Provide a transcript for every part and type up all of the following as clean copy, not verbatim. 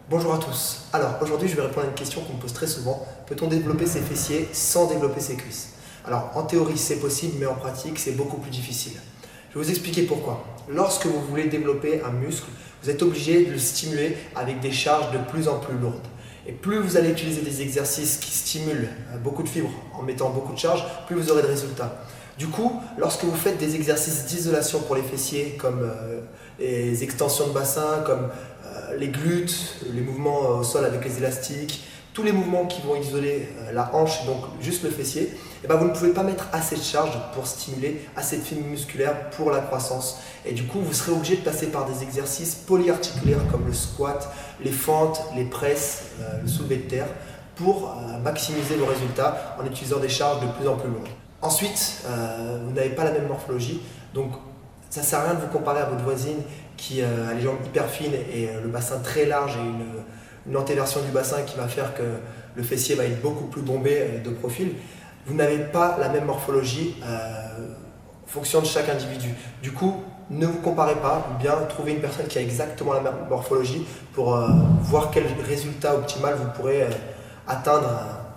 Bonjour à tous. Alors aujourd'hui je vais répondre à une question qu'on me pose très souvent. Peut-on développer ses fessiers sans développer ses cuisses? Alors en théorie c'est possible mais en pratique c'est beaucoup plus difficile. Je vais vous expliquer pourquoi. Lorsque vous voulez développer un muscle, vous êtes obligé de le stimuler avec des charges de plus en plus lourdes. Et plus vous allez utiliser des exercices qui stimulent beaucoup de fibres en mettant beaucoup de charges, plus vous aurez de résultats. Du coup, lorsque vous faites des exercices d'isolation pour les fessiers, comme les extensions de bassin, comme les glutes, les mouvements au sol avec les élastiques, tous les mouvements qui vont isoler la hanche, donc juste le fessier, et ben vous ne pouvez pas mettre assez de charge pour stimuler assez de fibres musculaires pour la croissance. Et du coup, vous serez obligé de passer par des exercices polyarticulaires comme le squat, les fentes, les presses, le soulevé de terre, pour maximiser vos résultats en utilisant des charges de plus en plus lourdes. Ensuite, vous n'avez pas la même morphologie, donc ça ne sert à rien de vous comparer à votre voisine qui a les jambes hyper fines et le bassin très large et une antéversion du bassin qui va faire que le fessier va être beaucoup plus bombé de profil. Vous n'avez pas la même morphologie en fonction de chaque individu. Du coup, ne vous comparez pas, ou bien trouvez une personne qui a exactement la même morphologie pour voir quel résultat optimal vous pourrez atteindre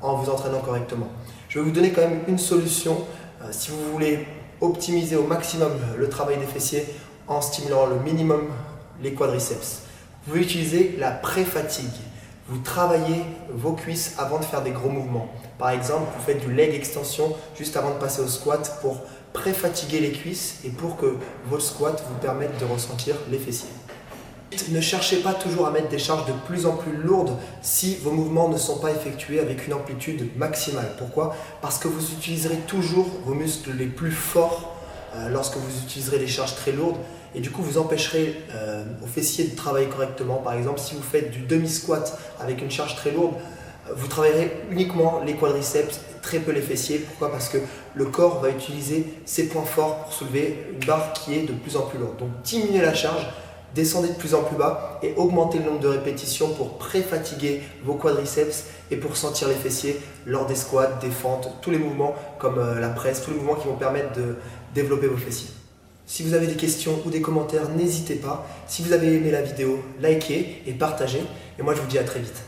en vous entraînant correctement. Je vais vous donner quand même une solution si vous voulez optimiser au maximum le travail des fessiers en stimulant le minimum les quadriceps. Vous pouvez utiliser la pré-fatigue. Vous travaillez vos cuisses avant de faire des gros mouvements. Par exemple, vous faites du leg extension juste avant de passer au squat pour pré-fatiguer les cuisses et pour que votre squat vous permette de ressentir les fessiers. Ne cherchez pas toujours à mettre des charges de plus en plus lourdes si vos mouvements ne sont pas effectués avec une amplitude maximale. Pourquoi? Parce que vous utiliserez toujours vos muscles les plus forts lorsque vous utiliserez des charges très lourdes et du coup vous empêcherez aux fessiers de travailler correctement. Par exemple, si vous faites du demi-squat avec une charge très lourde, vous travaillerez uniquement les quadriceps, très peu les fessiers. Pourquoi? Parce que le corps va utiliser ses points forts pour soulever une barre qui est de plus en plus lourde. Donc diminuez la charge, descendez de plus en plus bas et augmentez le nombre de répétitions pour pré-fatiguer vos quadriceps et pour sentir les fessiers lors des squats, des fentes, tous les mouvements comme la presse, tous les mouvements qui vont permettre de développer vos fessiers. Si vous avez des questions ou des commentaires, n'hésitez pas. Si vous avez aimé la vidéo, likez et partagez. Et moi je vous dis à très vite.